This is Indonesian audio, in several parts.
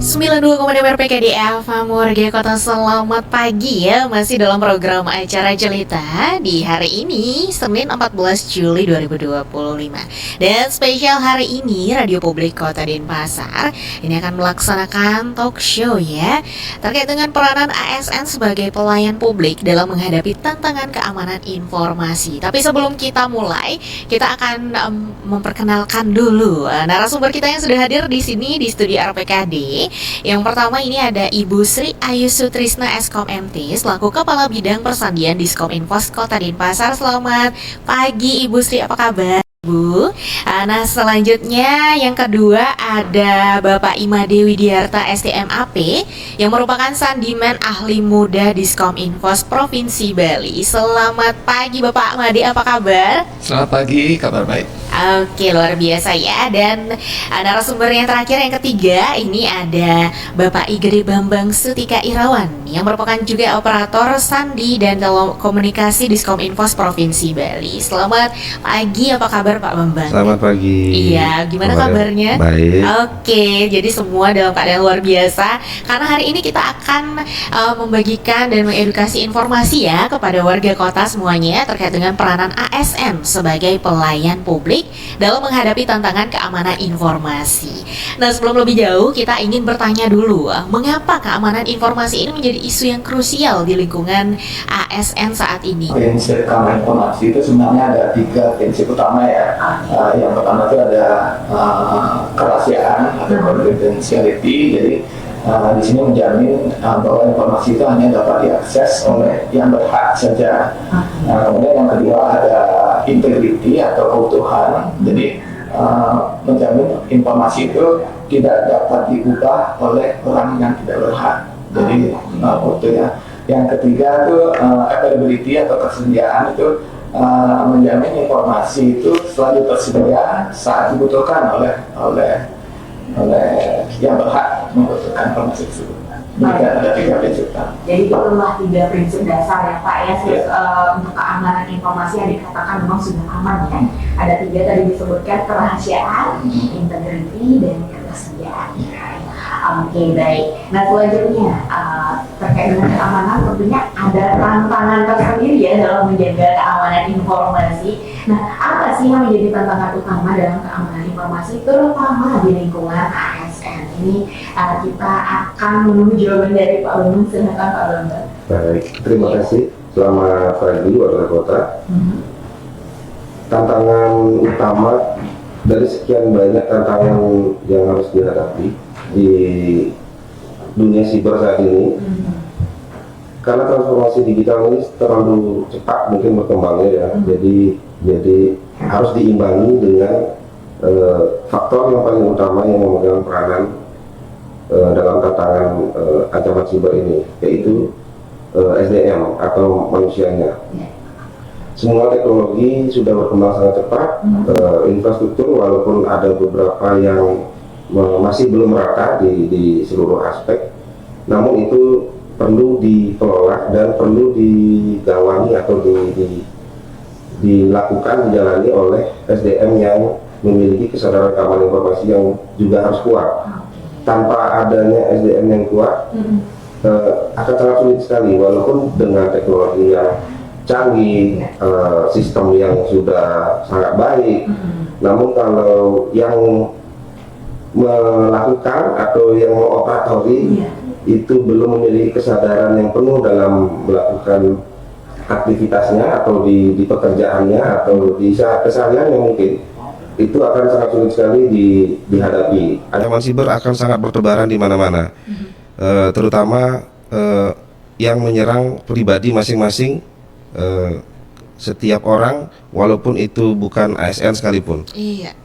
92,2 RPK di FM Warga Kota. Selamat pagi ya. Masih dalam program acara Jelita di hari ini Senin 14 Juli 2025. Dan spesial hari ini Radio Publik Kota Denpasar ini akan melaksanakan talk show ya, terkait dengan peranan ASN sebagai pelayan publik dalam menghadapi tantangan keamanan informasi. Tapi sebelum kita mulai, kita akan memperkenalkan dulu narasumber kita yang sudah hadir di sini di studio RPKD. Yang pertama ini ada Ibu Sri Ayu Sutrisna Eskom MT selaku Kepala Bidang Persandian Diskominfos Kota Denpasar. Selamat pagi Ibu Sri, apa kabar Bu? Nah selanjutnya yang kedua ada Bapak Imade Widiarta STMAP yang merupakan Sandiman Ahli Muda Diskominfos Provinsi Bali. Selamat pagi Bapak Imade, apa kabar? Selamat pagi, kabar baik. Oke, luar biasa ya. Dan narasumber yang terakhir yang ketiga ini ada Bapak Igede Bambang Sutika Irawan yang merupakan juga operator sandi dan telekomunikasi Diskominfos Provinsi Bali. Selamat pagi, apa kabar Pak Bambang? Selamat pagi. Iya, gimana kabarnya? Baik. Oke, jadi semua dalam keadaan luar biasa. Karena hari ini kita akan membagikan dan mengedukasi informasi ya kepada warga kota semuanya terkait dengan peranan ASN sebagai pelayan publik dalam menghadapi tantangan keamanan informasi. Nah, sebelum lebih jauh, kita ingin bertanya dulu, mengapa keamanan informasi ini menjadi isu yang krusial di lingkungan ASN saat ini? Prinsip keamanan informasi itu sebenarnya ada 3 prinsip utama ya. Yang pertama itu ada kerahasiaan atau confidentiality. Jadi di sini menjamin bahwa informasi itu hanya dapat diakses oleh yang berhak saja. Kemudian yang kedua ada integrity atau keutuhan. Jadi menjamin informasi itu tidak dapat diubah oleh orang yang tidak berhak. Jadi utuhnya. Yang ketiga itu availability atau ketersediaan. Itu menjamin informasi itu selalu tersedia saat dibutuhkan oleh yang berhak membutuhkan informasi tersebut. Demikian ada 3 prinsip. Jadi itulah 3 prinsip dasar ya Pak ya. Untuk keamanan informasi yang dikatakan memang sudah aman ya. Ada 3 tadi disebutkan: kerahasiaan, integrity, dan ketersediaan. Oke, baik. Nah selanjutnya terkait dengan keamanan tentunya ada tantangan tersendiri ya dalam menjaga keamanan informasi. Nah, apa sih yang menjadi tantangan utama dalam keamanan informasi terutama di lingkungan ASN? Ini kita akan menunggu jawaban dari Pak Bambang. Silakan Pak Bambang. Baik, terima kasih. Selamat pagi warga kota. Tantangan utama dari sekian banyak tantangan yang harus dihadapi di dunia siber saat ini, karena transformasi digital ini terlalu cepat mungkin berkembangnya ya. Jadi harus diimbangi dengan faktor yang paling utama yang memegang peranan dalam tantangan ancaman siber ini, yaitu SDM atau manusianya. Semua teknologi sudah berkembang sangat cepat, infrastruktur walaupun ada beberapa yang masih belum merata di seluruh aspek, namun itu perlu dikelola dan perlu digawangi atau dilakukan, dijalani oleh SDM yang memiliki kesadaran keamanan informasi yang juga harus kuat. Tanpa adanya SDM yang kuat, akan sangat sulit sekali, walaupun dengan teknologi yang canggih, sistem yang sudah sangat baik, namun kalau yang melakukan atau yang mengoperatori itu belum memiliki kesadaran yang penuh dalam melakukan aktivitasnya atau di pekerjaannya atau di kesehariannya, mungkin itu akan sangat sulit sekali dihadapi. Ancaman siber akan sangat bertebaran di mana-mana, terutama yang menyerang pribadi masing-masing setiap orang, walaupun itu bukan ASN sekalipun. Iya.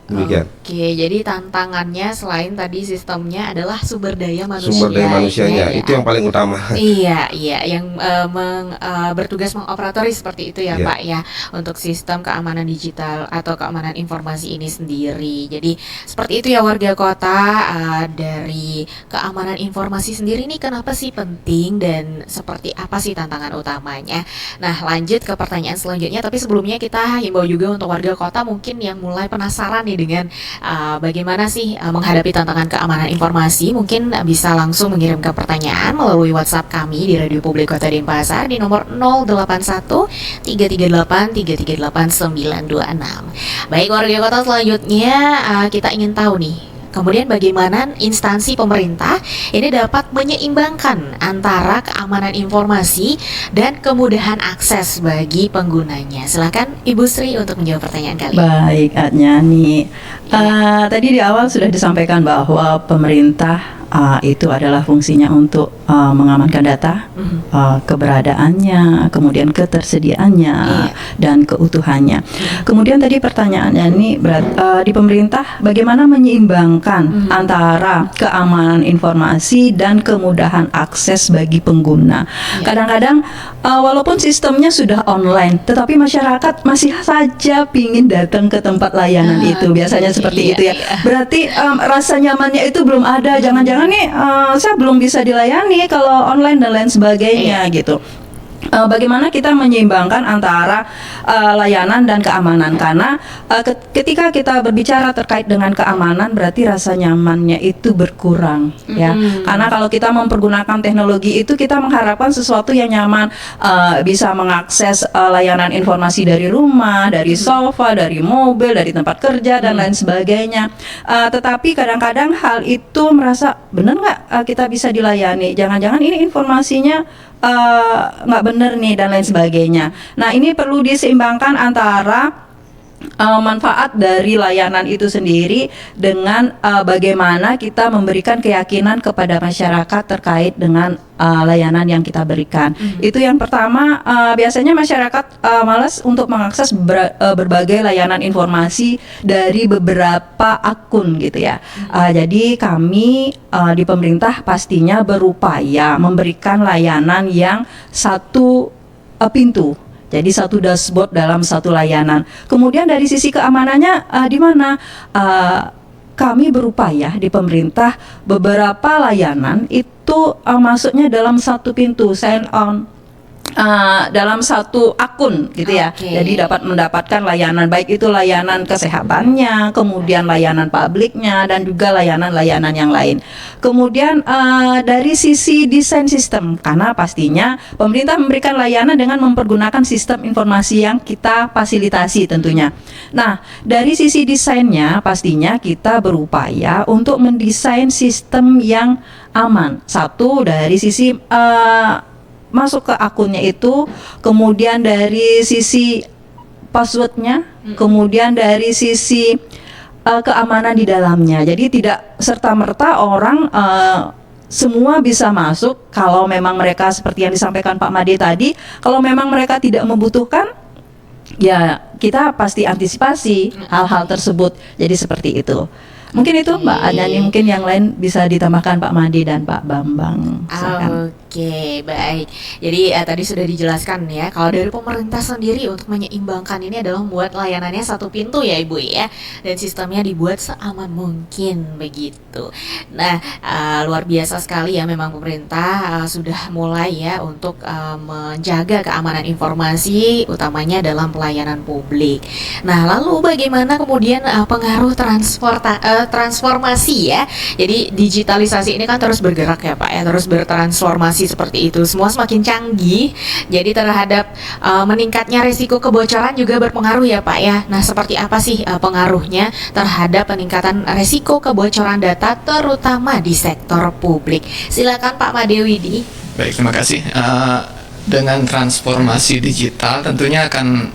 Demikian. Oke, jadi tantangannya selain tadi sistemnya adalah sumber daya manusia. Sumber daya manusianya ya. itu yang paling utama. Iya, yang bertugas mengoperatori seperti itu ya Pak ya, untuk sistem keamanan digital atau keamanan informasi ini sendiri. Jadi seperti itu ya warga kota. Dari keamanan informasi sendiri ini kenapa sih penting dan seperti apa sih tantangan utamanya? Nah lanjut ke pertanyaan selanjutnya, tapi sebelumnya kita himbau juga untuk warga kota mungkin yang mulai penasaran nih nih dengan bagaimana sih menghadapi tantangan keamanan informasi. Mungkin bisa langsung mengirimkan pertanyaan melalui WhatsApp kami di Radio Publik Kota Denpasar di nomor 081 338 338 926. Baik warga kota, selanjutnya kita ingin tahu nih, kemudian bagaimana instansi pemerintah ini dapat menyeimbangkan antara keamanan informasi dan kemudahan akses bagi penggunanya. Silakan Ibu Sri untuk menjawab pertanyaan kali ini. Baik, Adnyani. Tadi di awal sudah disampaikan bahwa pemerintah itu adalah fungsinya untuk mengamankan data, keberadaannya, kemudian ketersediaannya, dan keutuhannya. Kemudian tadi pertanyaannya ini di pemerintah bagaimana menyeimbangkan antara keamanan informasi dan kemudahan akses bagi pengguna. Kadang-kadang walaupun sistemnya sudah online, tetapi masyarakat masih saja ingin datang ke tempat layanan itu. Biasanya seperti itu ya. Berarti rasa nyamannya itu belum ada. Jangan-jangan nih saya belum bisa dilayani kalau online dan lain sebagainya gitu. Bagaimana kita menyeimbangkan antara layanan dan keamanan, karena ketika kita berbicara terkait dengan keamanan berarti rasa nyamannya itu berkurang ya. Karena kalau kita mempergunakan teknologi itu kita mengharapkan sesuatu yang nyaman, bisa mengakses layanan informasi dari rumah, dari sofa, dari mobil, dari tempat kerja dan lain sebagainya. Tetapi kadang-kadang hal itu merasa benar nggak kita bisa dilayani, jangan-jangan ini informasinya nggak benar nih dan lain sebagainya. Nah, ini perlu diseimbangkan antara manfaat dari layanan itu sendiri dengan bagaimana kita memberikan keyakinan kepada masyarakat terkait dengan layanan yang kita berikan. Itu yang pertama. Biasanya masyarakat malas untuk mengakses berbagai layanan informasi dari beberapa akun gitu ya. Jadi kami di pemerintah pastinya berupaya memberikan layanan yang satu pintu. Jadi satu dashboard dalam satu layanan. Kemudian dari sisi keamanannya di mana kami berupaya di pemerintah beberapa layanan itu masuknya dalam satu pintu, sign on dalam satu akun gitu ya. Jadi dapat mendapatkan layanan, baik itu layanan kesehatannya, kemudian layanan publiknya, dan juga layanan-layanan yang lain. Kemudian dari sisi desain sistem, karena pastinya pemerintah memberikan layanan dengan mempergunakan sistem informasi yang kita fasilitasi tentunya. Nah, dari sisi desainnya pastinya kita berupaya untuk mendesain sistem yang aman. Satu dari sisi masuk ke akunnya itu, kemudian dari sisi passwordnya, kemudian dari sisi keamanan di dalamnya. Jadi tidak serta-merta orang semua bisa masuk. Kalau memang mereka seperti yang disampaikan Pak Made tadi, kalau memang mereka tidak membutuhkan, ya kita pasti antisipasi hal-hal tersebut. Jadi seperti itu. Mungkin itu Mbak Adnyani, mungkin yang lain bisa ditambahkan Pak Made dan Pak Bambang. Oke, baik. Jadi tadi sudah dijelaskan ya, kalau dari pemerintah sendiri untuk menyeimbangkan ini adalah membuat layanannya satu pintu ya Ibu ya, dan sistemnya dibuat seaman mungkin begitu. Nah, luar biasa sekali ya, memang pemerintah sudah mulai ya untuk menjaga keamanan informasi, utamanya dalam pelayanan publik. Nah, lalu bagaimana kemudian pengaruh transformasi ya? Jadi digitalisasi ini kan terus bergerak ya Pak ya, terus bertransformasi seperti itu, semua semakin canggih. Jadi terhadap meningkatnya risiko kebocoran juga berpengaruh ya Pak ya. Nah, seperti apa sih pengaruhnya terhadap peningkatan risiko kebocoran data terutama di sektor publik? Silakan Pak Made Widi. Baik, terima kasih. Dengan transformasi digital tentunya akan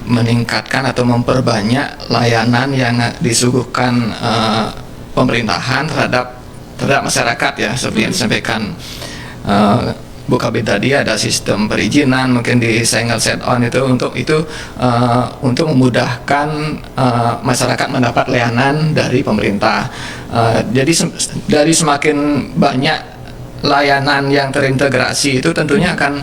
meningkatkan atau memperbanyak layanan yang disuguhkan pemerintahan terhadap masyarakat ya, seperti yang disampaikan Bu Kabid tadi. Ada sistem perizinan mungkin di single set on itu untuk memudahkan masyarakat mendapat layanan dari pemerintah. Jadi dari semakin banyak layanan yang terintegrasi itu tentunya akan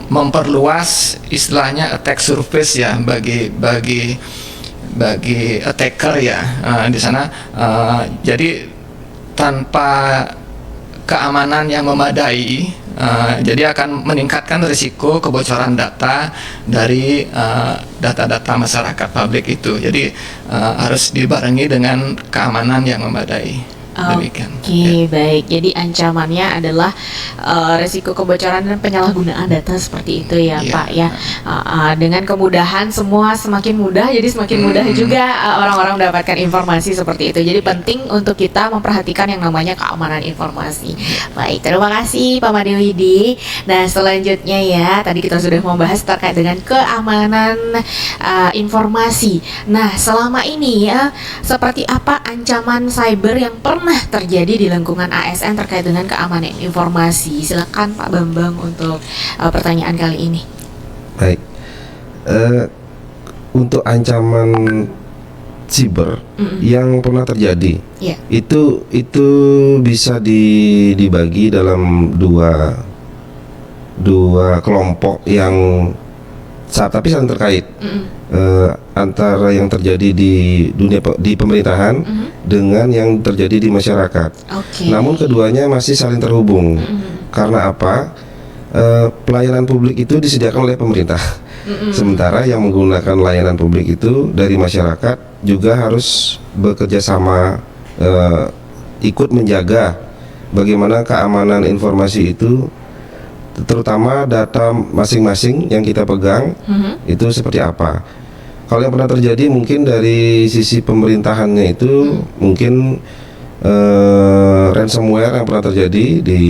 memperluas istilahnya attack surface ya bagi attacker ya di sana. Jadi tanpa keamanan yang memadai, jadi akan meningkatkan risiko kebocoran data dari data-data masyarakat publik itu. Jadi harus dibarengi dengan keamanan yang memadai. Demikian. Oke, baik. Jadi ancamannya adalah resiko kebocoran dan penyalahgunaan data seperti itu ya, Iya. Pak ya. Dengan kemudahan semua semakin mudah, jadi semakin mudah juga orang-orang mendapatkan informasi seperti itu. Jadi penting untuk kita memperhatikan yang namanya keamanan informasi. Baik, terima kasih Pak Madewidi. Nah, selanjutnya ya, tadi kita sudah membahas terkait dengan keamanan informasi. Nah, selama ini ya, seperti apa ancaman cyber yang pernah terjadi di lingkungan ASN terkait dengan keamanan informasi? Silakan Pak Bambang untuk pertanyaan kali ini. Baik, untuk ancaman siber yang pernah terjadi, Iya. itu bisa dibagi dalam dua kelompok yang tapi saling terkait. Antara yang terjadi di di pemerintahan dengan yang terjadi di masyarakat. Oke. Namun keduanya masih saling terhubung. Karena apa? Pelayanan publik itu disediakan oleh pemerintah. Sementara yang menggunakan layanan publik itu dari masyarakat juga harus bekerja sama, ikut menjaga bagaimana keamanan informasi itu, terutama data masing-masing yang kita pegang itu seperti apa. Kalau yang pernah terjadi mungkin dari sisi pemerintahannya itu mungkin ransomware yang pernah terjadi di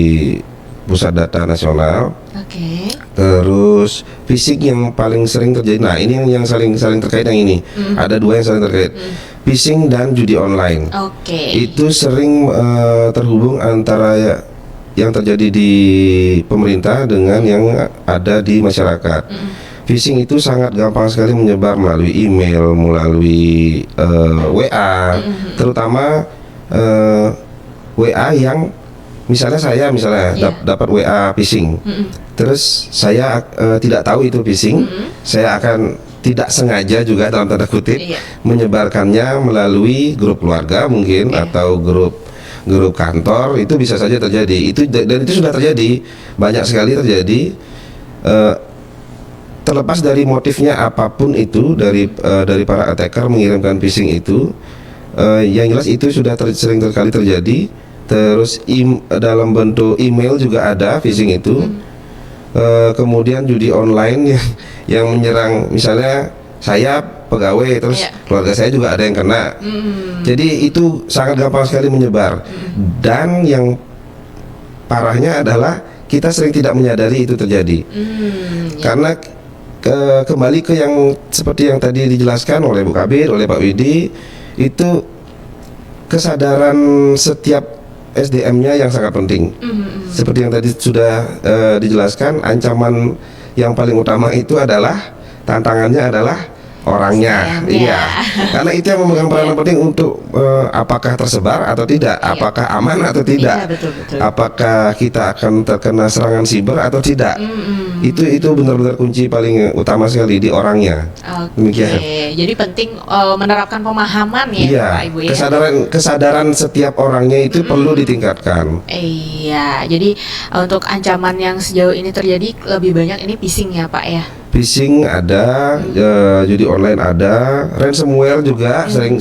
pusat data nasional. Oke. Terus phishing yang paling sering terjadi. Nah, ini yang saling terkait yang ini. Ada dua yang saling terkait. Phishing dan judi online. Oke. Itu sering terhubung antara yang terjadi di pemerintah dengan yang ada di masyarakat. Phishing itu sangat gampang sekali menyebar melalui email, melalui WA, terutama WA yang misalnya saya dapat WA phishing, terus saya tidak tahu itu phishing, saya akan tidak sengaja juga dalam tanda kutip menyebarkannya melalui grup keluarga mungkin atau grup kantor. Itu bisa saja terjadi. Dan itu sudah terjadi, banyak sekali terjadi. Terlepas dari motifnya apapun itu dari para attacker mengirimkan phishing itu, yang jelas itu sudah sering kali terjadi. Terus dalam bentuk email juga ada phishing itu. Kemudian judi online yang menyerang, misalnya saya pegawai terus keluarga saya juga ada yang kena. Jadi itu sangat gampang sekali menyebar. Dan yang parahnya adalah kita sering tidak menyadari itu terjadi. Karena kembali ke yang seperti yang tadi dijelaskan oleh Bu Kabir, oleh Pak Widi, itu kesadaran setiap SDM-nya yang sangat penting. Seperti yang tadi sudah dijelaskan, ancaman yang paling utama itu adalah, tantangannya adalah orangnya. Iya. Karena itu yang memegang peranan penting untuk apakah tersebar atau tidak, apakah aman atau tidak, Betul. apakah kita akan terkena serangan siber atau tidak. Itu benar-benar kunci paling utama sekali di orangnya. Demikian. Jadi penting menerapkan pemahaman ya, Iya, Pak Ibu ya. kesadaran setiap orangnya itu perlu ditingkatkan. Iya, jadi untuk ancaman yang sejauh ini terjadi lebih banyak ini phishing ya, Pak ya. Phishing ada, judi online ada, ransomware juga sering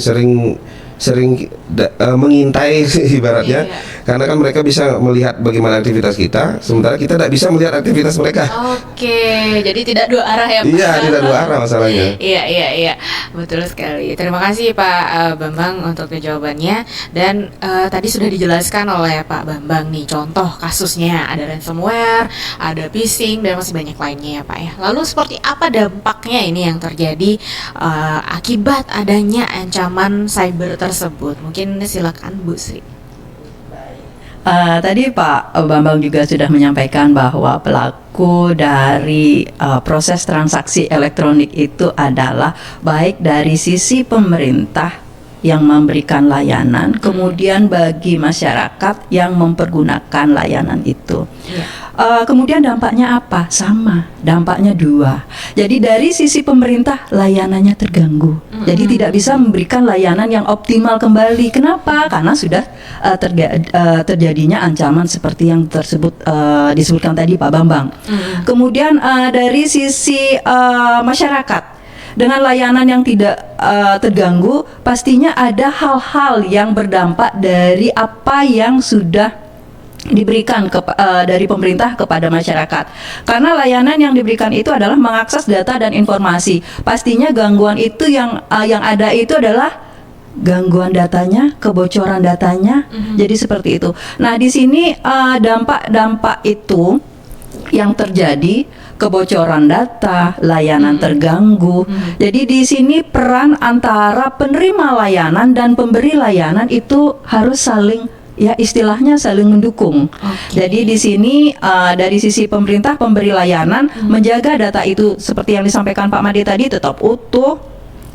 mengintai ibaratnya. Karena kan mereka bisa melihat bagaimana aktivitas kita, sementara kita tidak bisa melihat aktivitas mereka. Oke, jadi tidak dua arah ya, Pak. Iya, tidak dua arah masalahnya. Iya, betul sekali. Terima kasih Pak Bambang untuk jawabannya. Dan tadi sudah dijelaskan oleh Pak Bambang nih contoh kasusnya, ada ransomware, ada phishing, dan masih banyak lainnya ya Pak ya. Lalu seperti apa dampaknya ini yang terjadi akibat adanya ancaman cyber tersebut? Mungkin silakan Bu Sri. Tadi Pak Bambang juga sudah menyampaikan bahwa pelaku dari proses transaksi elektronik itu adalah baik dari sisi pemerintah yang memberikan layanan, kemudian bagi masyarakat yang mempergunakan layanan itu. Kemudian dampaknya apa? Sama, dampaknya dua. Jadi dari sisi pemerintah layanannya terganggu. Jadi tidak bisa memberikan layanan yang optimal kembali. Kenapa? Karena sudah terjadinya ancaman seperti yang disebutkan tadi Pak Bambang. Kemudian dari sisi masyarakat, dengan layanan yang tidak terganggu, pastinya ada hal-hal yang berdampak dari apa yang sudah diberikan dari pemerintah kepada masyarakat. Karena layanan yang diberikan itu adalah mengakses data dan informasi. Pastinya gangguan itu yang ada itu adalah gangguan datanya, kebocoran datanya. Jadi seperti itu. Nah, di sini dampak-dampak itu yang terjadi, kebocoran data, layanan terganggu. Jadi di sini peran antara penerima layanan dan pemberi layanan itu harus saling, ya istilahnya saling mendukung. Jadi di sini dari sisi pemerintah pemberi layanan menjaga data itu seperti yang disampaikan Pak Made tadi tetap utuh,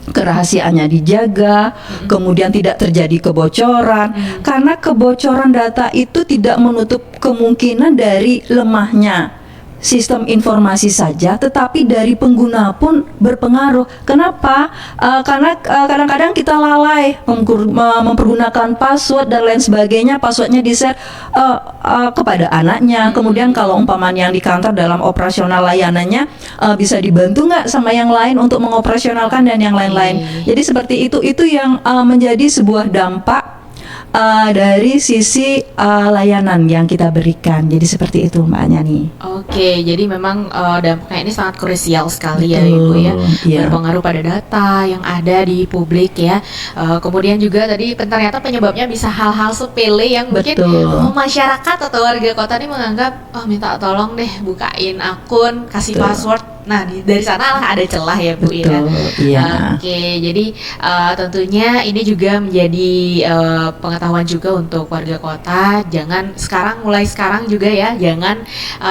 kerahasiaannya dijaga, kemudian tidak terjadi kebocoran. Karena kebocoran data itu tidak menutup kemungkinan dari lemahnya sistem informasi saja, tetapi dari pengguna pun berpengaruh. Kenapa? Karena kadang-kadang kita lalai mempergunakan password dan lain sebagainya. Passwordnya di-share kepada anaknya. Kemudian kalau umpamanya yang di kantor dalam operasional layanannya bisa dibantu nggak sama yang lain untuk mengoperasionalkan dan yang lain-lain. Jadi seperti itu yang menjadi sebuah dampak dari sisi layanan yang kita berikan. Jadi seperti itu Mbak Nyani. Oke, jadi memang dampaknya ini sangat krusial sekali ya Ibu ya. Berpengaruh pada data yang ada di publik ya. Kemudian juga tadi ternyata penyebabnya bisa hal-hal sepele yang mungkin masyarakat atau warga kota ini menganggap minta tolong deh bukain akun, kasih password. Nah, dari sana lah ada celah ya Bu ya. Oke, jadi tentunya ini juga menjadi pengetahuan juga untuk warga kota. Jangan mulai sekarang juga ya, jangan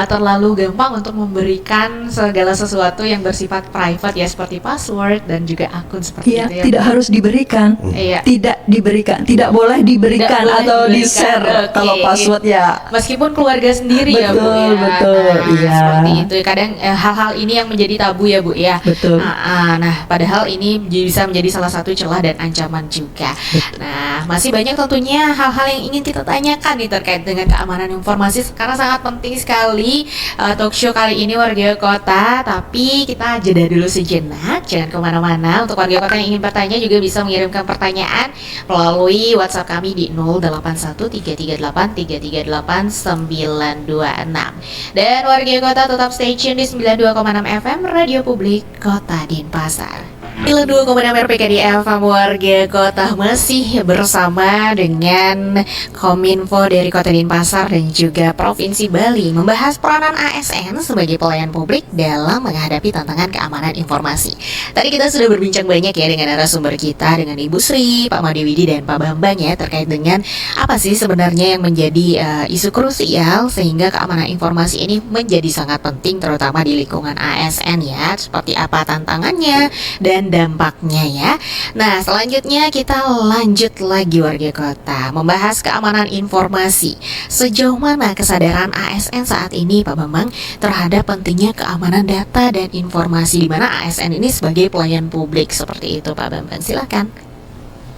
terlalu gampang untuk memberikan segala sesuatu yang bersifat private ya, seperti password dan juga akun seperti itu ya. Tidak harus diberikan. Tidak diberikan, tidak boleh diberikan atau di-share kalau password ya. Meskipun keluarga sendiri ya Bu ya. Betul, seperti itu. Kadang hal-hal ini yang menjadi tabu ya Bu ya. Betul. Nah, padahal ini bisa menjadi salah satu celah dan ancaman juga. Nah, masih banyak tentunya hal-hal yang ingin kita tanyakan nih terkait dengan keamanan informasi karena sangat penting sekali talk show kali ini warga kota. Tapi kita jeda dulu sejenak, jangan kemana-mana. Untuk warga kota yang ingin bertanya juga bisa mengirimkan pertanyaan melalui WhatsApp kami di 081338938926. Dan warga kota tetap stay tune di 92,6 FM Radio Publik Kota Denpasar. 92,6 RPK di FM warga kota masih bersama dengan Kominfo dari Kota Denpasar dan juga Provinsi Bali membahas peranan ASN sebagai pelayan publik dalam menghadapi tantangan keamanan informasi. Tadi kita sudah berbincang banyak ya dengan narasumber kita, dengan Ibu Sri, Pak Made Widi dan Pak Bambang ya, terkait dengan apa sih sebenarnya yang menjadi isu krusial sehingga keamanan informasi ini menjadi sangat penting terutama di lingkungan ASN ya, seperti apa tantangannya dan dampaknya ya. Nah, selanjutnya kita lanjut lagi warga kota membahas keamanan informasi. Sejauh mana kesadaran ASN saat ini Pak Bambang terhadap pentingnya keamanan data dan informasi, di mana ASN ini sebagai pelayan publik seperti itu Pak Bambang, silakan.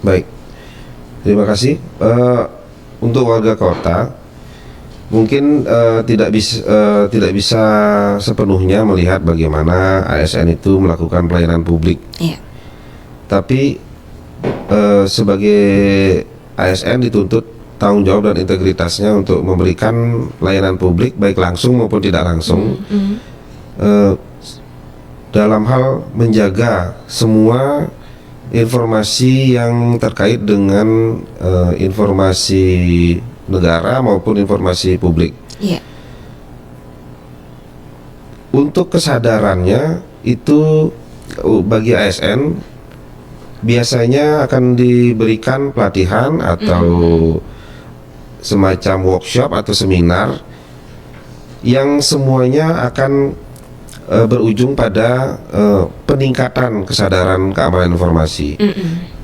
Baik, terima kasih. Untuk warga kota mungkin tidak bisa sepenuhnya melihat bagaimana ASN itu melakukan pelayanan publik. Tapi sebagai ASN dituntut tanggung jawab dan integritasnya untuk memberikan layanan publik baik langsung maupun tidak langsung, dalam hal menjaga semua informasi yang terkait dengan informasi negara maupun informasi publik. Untuk kesadarannya itu bagi ASN biasanya akan diberikan pelatihan atau semacam workshop atau seminar yang semuanya akan berujung pada peningkatan kesadaran keamanan informasi.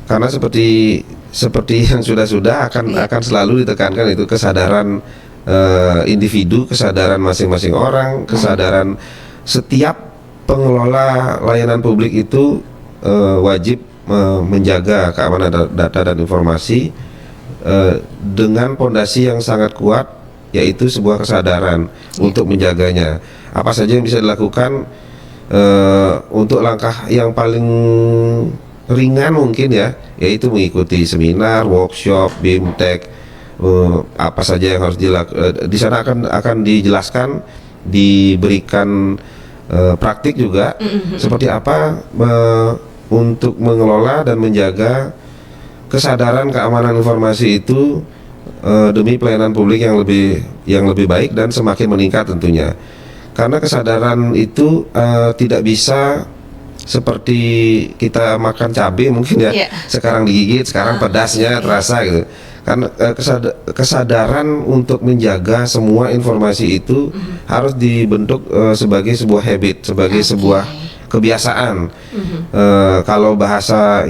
karena seperti yang sudah akan selalu ditekankan itu kesadaran individu, kesadaran masing-masing orang, kesadaran setiap pengelola layanan publik itu wajib menjaga keamanan data dan informasi dengan pondasi yang sangat kuat, yaitu sebuah kesadaran untuk menjaganya. Apa saja yang bisa dilakukan untuk langkah yang paling ringan mungkin ya, yaitu mengikuti seminar, workshop, BIMTEK, apa saja yang harus dilakukan. Di sana akan dijelaskan, diberikan praktik juga seperti apa untuk mengelola dan menjaga kesadaran keamanan informasi itu demi pelayanan publik yang lebih baik dan semakin meningkat tentunya. Karena kesadaran itu tidak bisa seperti kita makan cabai mungkin ya, sekarang digigit, sekarang pedasnya terasa gitu. Karena kesadaran untuk menjaga semua informasi itu harus dibentuk sebagai sebuah habit, sebagai sebuah kebiasaan. Kalau bahasa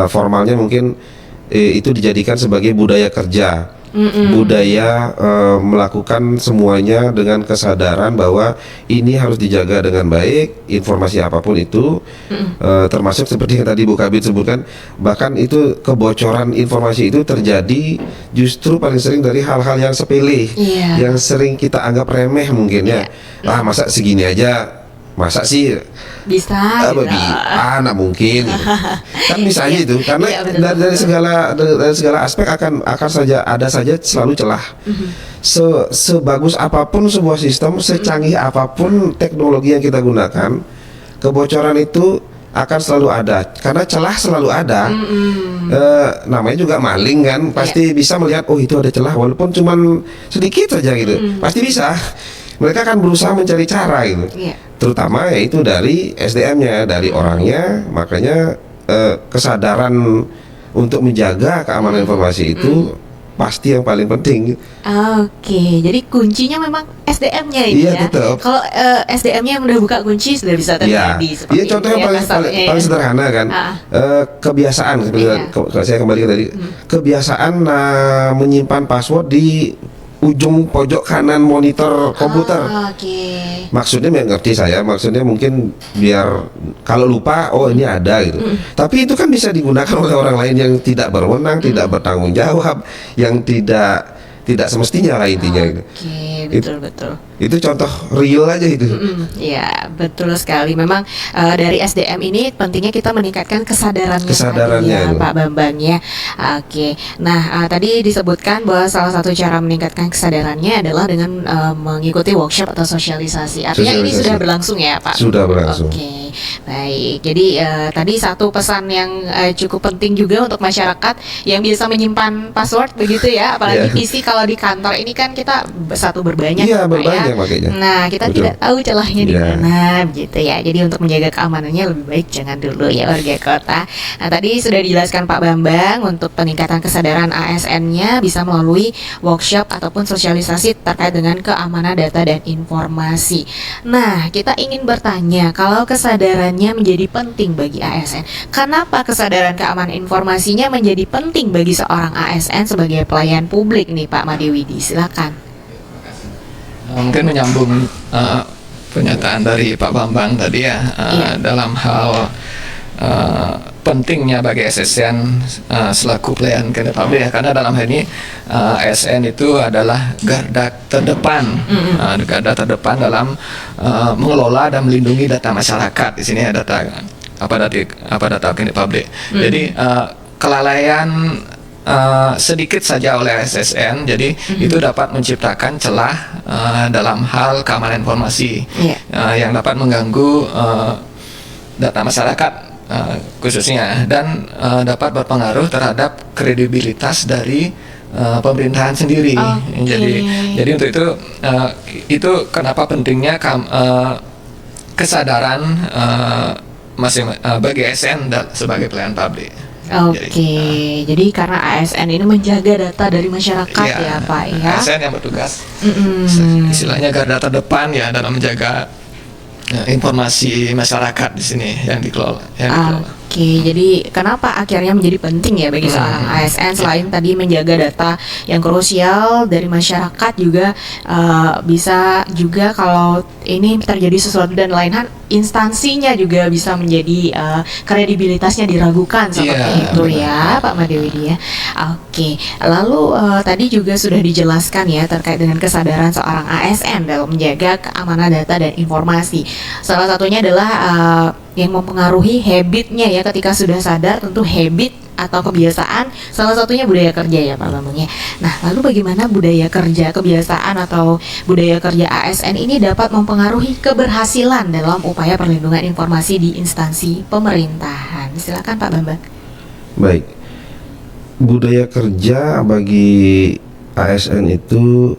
formalnya mungkin itu dijadikan sebagai budaya kerja. Budaya melakukan semuanya dengan kesadaran bahwa ini harus dijaga dengan baik, informasi apapun itu, termasuk seperti yang tadi Bu Kabid sebutkan, bahkan itu kebocoran informasi itu terjadi justru paling sering dari hal-hal yang sepele, yang sering kita anggap remeh mungkin ya. Masa segini aja, masa sih bisa anak mungkin gitu. Kan bisa aja itu, karena dari segala aspek akan ada saja selalu celah. Sebagus apapun sebuah sistem, secanggih apapun teknologi yang kita gunakan, kebocoran itu akan selalu ada, karena celah selalu ada. Namanya juga maling kan, pasti bisa melihat oh itu ada celah walaupun cuman sedikit saja gitu, pasti bisa. Mereka akan berusaha mencari cara gitu, terutama yaitu dari SDM-nya, dari orangnya. Makanya kesadaran untuk menjaga keamanan informasi itu pasti yang paling penting. Oke, jadi kuncinya memang SDM-nya ini ya. Tetap. Kalau SDM-nya yang udah buka kunci sudah bisa terjadi. Iya, contoh yang paling sederhana kan, kebiasaan. Saya kembali ke tadi, kebiasaan menyimpan password di ujung pojok kanan monitor komputer. Maksudnya ngerti saya, maksudnya mungkin biar kalau lupa ini ada gitu. Tapi itu kan bisa digunakan oleh orang lain yang tidak berwenang, tidak bertanggung jawab, yang tidak semestinya lah intinya gitu. Betul. Itu contoh real aja itu. Ya, betul sekali. Memang dari SDM ini pentingnya kita meningkatkan kesadarannya tadi ya, Pak Bambang ya. Oke. Nah, tadi disebutkan bahwa salah satu cara meningkatkan kesadarannya adalah dengan mengikuti workshop atau sosialisasi. Artinya ini sudah berlangsung ya, Pak? Sudah berlangsung. Oke. Baik. Jadi tadi satu pesan yang cukup penting juga untuk masyarakat yang biasa menyimpan password begitu ya, apalagi PC kalau di kantor ini kan kita satu berbanyak. Iya, berbanyak makanya. Nah, kita tidak tahu celahnya di mana gitu ya. Jadi untuk menjaga keamanannya lebih baik jangan dulu ya warga kota. Nah, tadi sudah dijelaskan Pak Bambang untuk peningkatan kesadaran ASN-nya bisa melalui workshop ataupun sosialisasi terkait dengan keamanan data dan informasi. Nah, kita ingin bertanya, kalau kesadarannya menjadi penting bagi ASN, kenapa kesadaran keamanan informasinya menjadi penting bagi seorang ASN sebagai pelayan publik nih Pak Madewidi? Silakan. Mungkin menyambung pernyataan dari Pak Bambang tadi ya, dalam hal pentingnya bagi ASN selaku pelayan kerja publik ya, karena dalam hal ini ASN itu adalah garda terdepan, garda terdepan dalam mengelola dan melindungi data masyarakat. Di sini ada data kerja publik. Jadi kelalaian sedikit saja oleh ASN, jadi itu dapat menciptakan celah dalam hal keamanan informasi yang dapat mengganggu data masyarakat khususnya, dan dapat berpengaruh terhadap kredibilitas dari pemerintahan sendiri. Jadi untuk itu kenapa pentingnya kesadaran bagi ASN sebagai pelayan publik. Jadi karena ASN ini menjaga data dari masyarakat ya Pak ya. ASN yang bertugas, istilahnya garda terdepan ya dalam menjaga informasi masyarakat di sini yang dikelola. Oke, jadi kenapa akhirnya menjadi penting ya bagi seorang ASN selain tadi menjaga data yang krusial dari masyarakat juga bisa juga kalau ini terjadi sesuatu dan lain hal instansinya juga bisa menjadi kredibilitasnya diragukan seperti Iya, itu ya Pak Madewidi ya. Oke, lalu tadi juga sudah dijelaskan ya terkait dengan kesadaran seorang ASN dalam menjaga keamanan data dan informasi. Salah satunya adalah yang mempengaruhi habitnya ya, ketika sudah sadar tentu habit atau kebiasaan salah satunya budaya kerja ya Pak Bambang ya. Nah, lalu bagaimana budaya kerja, kebiasaan atau budaya kerja ASN ini dapat mempengaruhi keberhasilan dalam upaya perlindungan informasi di instansi pemerintahan? Silakan Pak Bambang. Baik, budaya kerja bagi ASN itu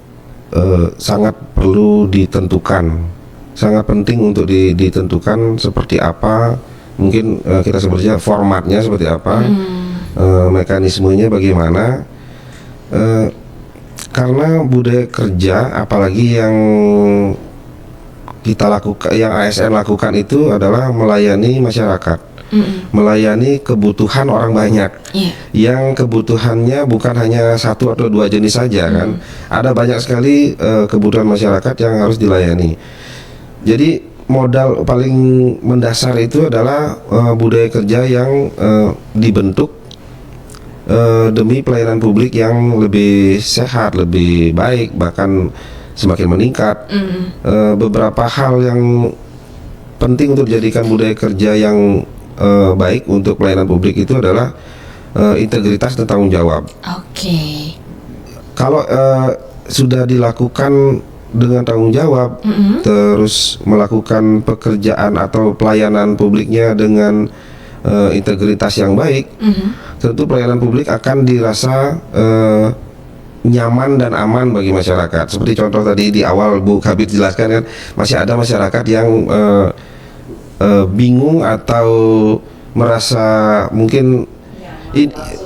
sangat perlu ditentukan, sangat penting untuk ditentukan seperti apa, mungkin kita sebutnya formatnya seperti apa, mekanismenya bagaimana, karena budaya kerja apalagi yang kita lakukan, yang ASN lakukan itu adalah melayani masyarakat. Melayani kebutuhan orang banyak, yang kebutuhannya bukan hanya satu atau dua jenis saja kan, ada banyak sekali kebutuhan masyarakat yang harus dilayani. Jadi modal paling mendasar itu adalah budaya kerja yang dibentuk demi pelayanan publik yang lebih sehat, lebih baik, bahkan semakin meningkat. Beberapa hal yang penting untuk dijadikan budaya kerja yang baik untuk pelayanan publik itu adalah integritas dan tanggung jawab. Oke. Kalau sudah dilakukan dengan tanggung jawab, terus melakukan pekerjaan atau pelayanan publiknya dengan integritas yang baik, tentu pelayanan publik akan dirasa nyaman dan aman bagi masyarakat. Seperti contoh tadi di awal Bu Kabit jelaskan kan, masih ada masyarakat yang bingung atau merasa mungkin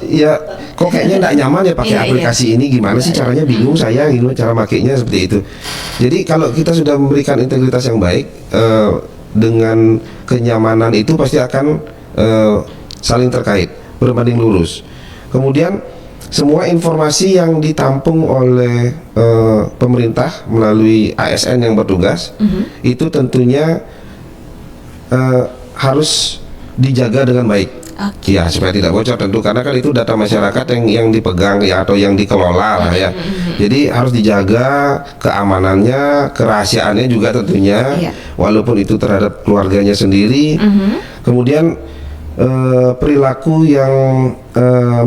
ya kok kayaknya tidak nyaman ya pakai aplikasi ini, gimana sih caranya, bingung saya gimana cara makainya, seperti itu. Jadi kalau kita sudah memberikan integritas yang baik, dengan kenyamanan itu pasti akan saling terkait, berbanding lurus. Kemudian semua informasi yang ditampung oleh pemerintah melalui ASN yang bertugas itu tentunya harus dijaga dengan baik. Ya, supaya tidak bocor tentu, karena kan itu data masyarakat yang dipegang ya, atau yang dikelola lah ya. Jadi harus dijaga keamanannya, kerahasiaannya juga tentunya, walaupun itu terhadap keluarganya sendiri. Kemudian perilaku yang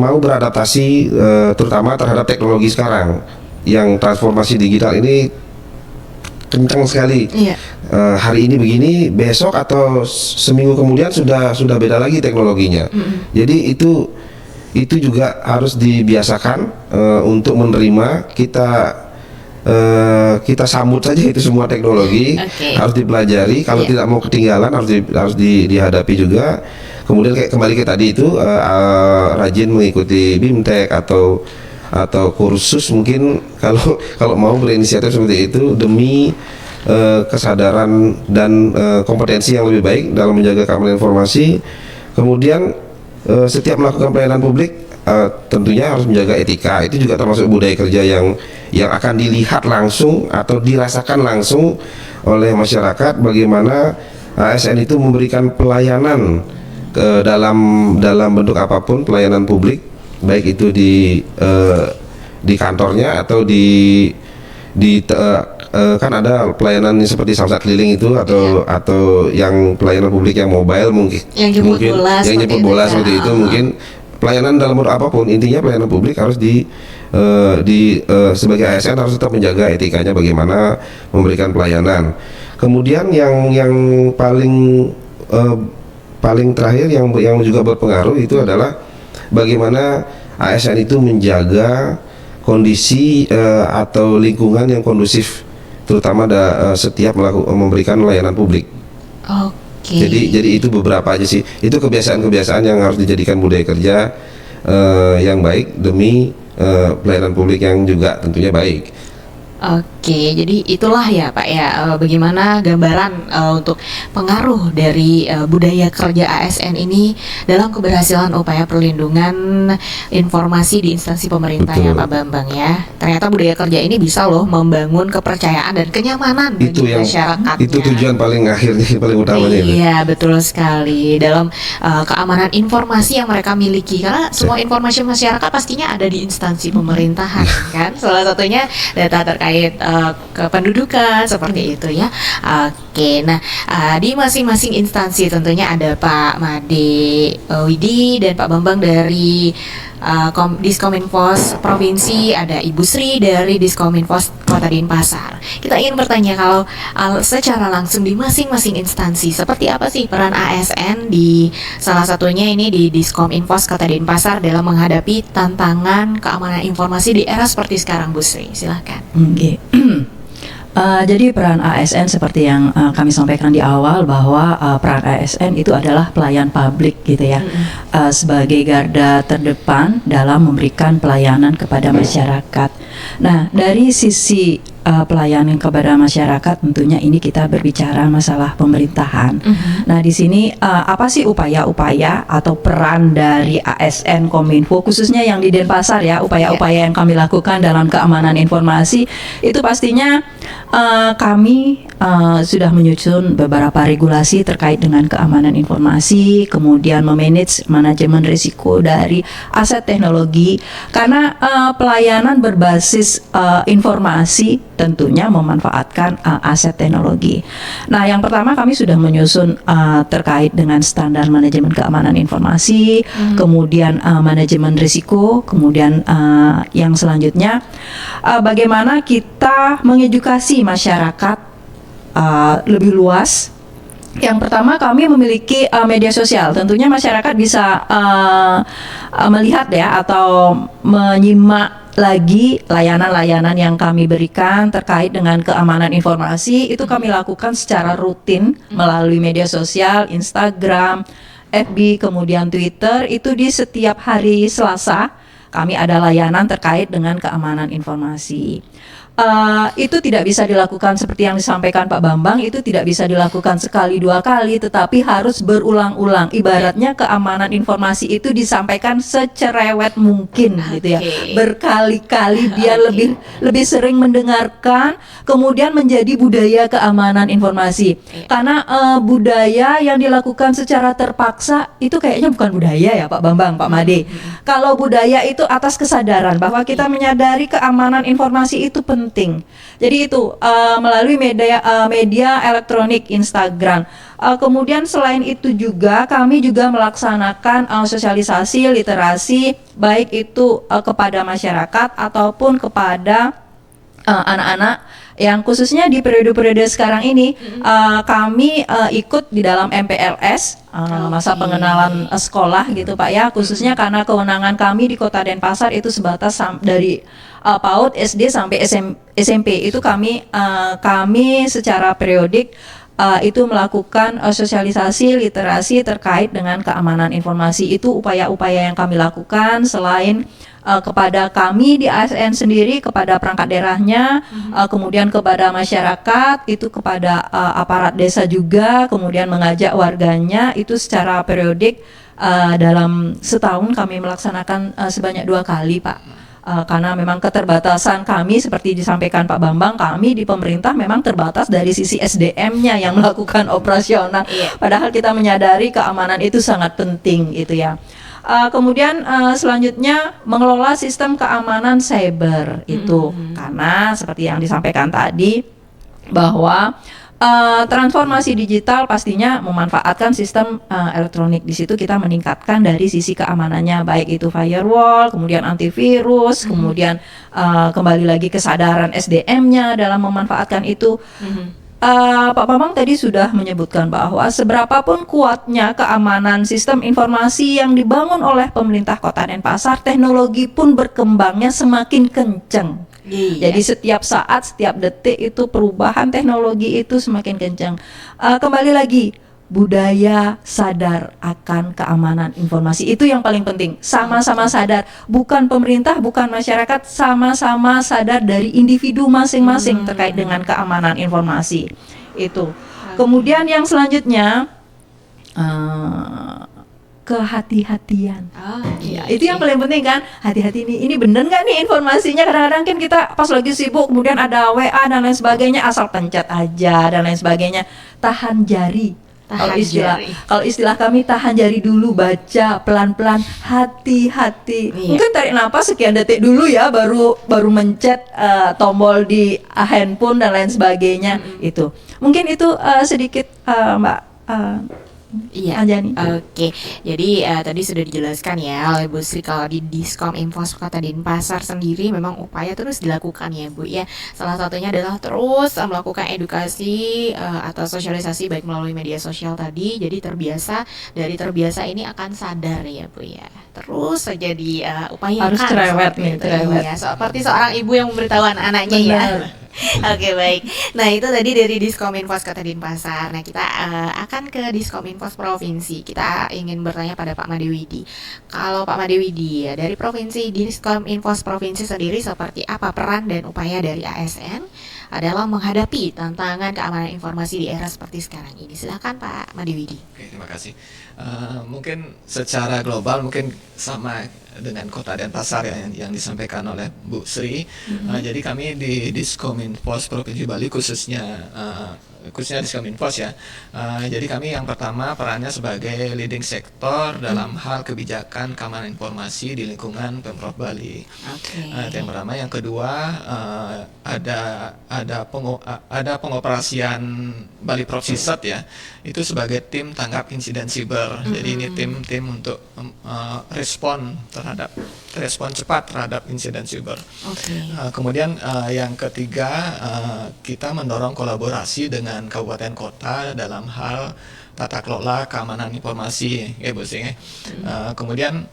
mau beradaptasi terutama terhadap teknologi sekarang, yang transformasi digital ini kencang sekali. Hari ini begini, besok atau seminggu kemudian sudah beda lagi teknologinya. Jadi itu juga harus dibiasakan untuk menerima, kita sambut saja itu semua teknologi. Harus dipelajari, kalau tidak mau ketinggalan harus dihadapi juga. Kemudian kembali ke tadi itu, rajin mengikuti BIMTEK atau kursus, mungkin kalau mau berinisiatif seperti itu demi kesadaran dan kompetensi yang lebih baik dalam menjaga keamanan informasi. Kemudian setiap melakukan pelayanan publik tentunya harus menjaga etika. Itu juga termasuk budaya kerja yang akan dilihat langsung atau dirasakan langsung oleh masyarakat, bagaimana ASN itu memberikan pelayanan dalam bentuk apapun, pelayanan publik, baik itu di kantornya atau kan ada pelayanan seperti samsat keliling itu atau yang pelayanan publik yang mobile, mungkin yang jemput bola seperti itu. Mungkin pelayanan dalam bentuk apapun, intinya pelayanan publik harus sebagai ASN harus tetap menjaga etikanya, bagaimana memberikan pelayanan. Kemudian yang paling terakhir yang juga berpengaruh itu adalah bagaimana ASN itu menjaga kondisi atau lingkungan yang kondusif, terutama setiap memberikan layanan publik. Jadi itu beberapa aja sih. Itu kebiasaan-kebiasaan yang harus dijadikan budaya kerja yang baik demi pelayanan publik yang juga tentunya baik. Oke, jadi itulah ya Pak ya, bagaimana gambaran untuk pengaruh dari budaya kerja ASN ini dalam keberhasilan upaya perlindungan informasi di instansi pemerintah ya Betul. Pak Bambang ya. Ternyata budaya kerja ini bisa loh membangun kepercayaan dan kenyamanan bagi Itu yang masyarakatnya. itu tujuan paling akhirnya, paling utamanya itu. Iya betul sekali, dalam keamanan informasi yang mereka miliki, karena semua informasi masyarakat pastinya ada di instansi pemerintahan kan, salah satunya data terkait kependudukan seperti itu ya. Oke, nah di masing-masing instansi tentunya ada Pak Made Widi dan Pak Bambang dari Diskominfos Provinsi, ada Ibu Sri dari Diskominfos Kota Denpasar. Kita ingin bertanya kalau secara langsung di masing-masing instansi seperti apa sih peran ASN di salah satunya ini di Diskominfos Kota Denpasar dalam menghadapi tantangan keamanan informasi di era seperti sekarang, Bu Sri? Silahkan. Oke. Jadi peran ASN seperti yang kami sampaikan di awal bahwa peran ASN itu adalah pelayan publik gitu ya, sebagai garda terdepan dalam memberikan pelayanan kepada masyarakat. Nah, dari sisi pelayanan kepada masyarakat tentunya ini kita berbicara masalah pemerintahan. Nah, di sini apa sih upaya-upaya atau peran dari ASN Kominfo khususnya yang di Denpasar ya, upaya-upaya yang kami lakukan dalam keamanan informasi itu pastinya kami sudah menyusun beberapa regulasi terkait dengan keamanan informasi, kemudian memanage manajemen risiko dari aset teknologi, karena pelayanan berbasis informasi tentunya memanfaatkan aset teknologi. Nah, yang pertama kami sudah menyusun terkait dengan standar manajemen keamanan informasi, kemudian manajemen risiko, kemudian yang selanjutnya bagaimana kita mengedukasi masyarakat lebih luas. Yang pertama kami memiliki media sosial, tentunya masyarakat bisa melihat ya atau menyimak lagi layanan-layanan yang kami berikan terkait dengan keamanan informasi. Itu kami lakukan secara rutin melalui media sosial, Instagram, FB, kemudian Twitter. Itu di setiap hari Selasa kami ada layanan terkait dengan keamanan informasi. Itu tidak bisa dilakukan seperti yang disampaikan Pak Bambang, itu tidak bisa dilakukan sekali dua kali, tetapi harus berulang-ulang. Ibaratnya keamanan informasi itu disampaikan secerewet mungkin gitu ya, berkali-kali biar lebih sering mendengarkan, kemudian menjadi budaya keamanan informasi. Karena budaya yang dilakukan secara terpaksa itu kayaknya bukan budaya ya Pak Bambang, Pak Made. Kalau budaya itu atas kesadaran bahwa kita menyadari keamanan informasi itu penting. Jadi itu melalui media elektronik Instagram. Kemudian selain itu juga kami juga melaksanakan sosialisasi literasi baik itu kepada masyarakat ataupun kepada anak-anak yang khususnya di periode-periode sekarang ini kami ikut di dalam MPLS masa pengenalan sekolah gitu Pak ya, khususnya karena kewenangan kami di Kota Denpasar itu sebatas dari PAUD, SD sampai SMP. Itu kami secara periodik itu melakukan sosialisasi literasi terkait dengan keamanan informasi. Itu upaya-upaya yang kami lakukan selain kepada kami di ASN sendiri, kepada perangkat daerahnya, kemudian kepada masyarakat, itu kepada aparat desa juga, kemudian mengajak warganya. Itu secara periodik dalam setahun kami melaksanakan sebanyak 2 kali Pak. Karena memang keterbatasan kami seperti disampaikan Pak Bambang, kami di pemerintah memang terbatas dari sisi SDM-nya yang melakukan operasional. Padahal kita menyadari keamanan itu sangat penting gitu ya. Kemudian selanjutnya mengelola sistem keamanan cyber itu, karena seperti yang disampaikan tadi bahwa transformasi digital pastinya memanfaatkan sistem elektronik. Di situ kita meningkatkan dari sisi keamanannya, baik itu firewall, kemudian antivirus, kemudian kembali lagi kesadaran SDM-nya dalam memanfaatkan itu. Pak Bambang tadi sudah menyebutkan bahwa seberapapun kuatnya keamanan sistem informasi yang dibangun oleh pemerintah Kota Denpasar, teknologi pun berkembangnya semakin kencang. Jadi setiap saat, setiap detik itu perubahan teknologi itu semakin kencang. Kembali lagi, budaya sadar akan keamanan informasi. Itu yang paling penting. Sama-sama sadar, bukan pemerintah, bukan masyarakat, sama-sama sadar dari individu masing-masing terkait dengan keamanan informasi. Itu. Kemudian yang selanjutnya kehati-hatian. Ya, itu yang paling penting kan, hati-hati nih, ini bener nggak nih informasinya. Kadang-kadang kan kita pas lagi sibuk, kemudian ada WA dan lain sebagainya, asal pencet aja dan lain sebagainya. Tahan jari. Kalau istilah kami, tahan jari dulu, baca pelan-pelan, hati-hati. Mungkin tarik napas sekian detik dulu ya, baru mencet tombol di handphone dan lain sebagainya. Itu mungkin itu sedikit Mbak Iya. Anjani. Oke. Jadi tadi sudah dijelaskan ya oleh Bu Sri, kalau di Diskom Infos Kota Denpasar sendiri memang upaya terus dilakukan ya Bu ya. Salah satunya adalah terus melakukan edukasi atau sosialisasi baik melalui media sosial tadi. Jadi dari terbiasa ini akan sadar ya Bu ya. Terus saja diupayakan. Harus cerewet nih, cerewet. Ya, seperti seorang ibu yang memberitahu anak-anaknya ya. Oke, baik. Nah, itu tadi dari Diskominfos Kota Denpasar. Nah, kita akan ke Diskominfos Provinsi. Kita ingin bertanya pada Pak Madewidi. Kalau Pak Madewidi ya, dari Provinsi Diskominfos Provinsi sendiri seperti apa peran dan upaya dari ASN adalah menghadapi tantangan keamanan informasi di era seperti sekarang ini? Silakan Pak Madewidi. Oke, terima kasih. Mungkin secara global mungkin sama dengan Kota Denpasar ya yang disampaikan oleh Bu Sri. Jadi kami di Diskominfos Provinsi Bali khususnya Diskominfos ya. Jadi kami yang pertama perannya sebagai leading sektor dalam hal kebijakan keamanan informasi di lingkungan Pemprov Bali. Yang pertama, yang kedua ada pengoperasian Bali Provsisat ya. Itu sebagai tim tanggap insiden siber. Jadi ini tim untuk respon cepat terhadap insiden siber. Kemudian yang ketiga, kita mendorong kolaborasi dengan kabupaten kota dalam hal tata kelola keamanan informasi, Bu Sing. Kemudian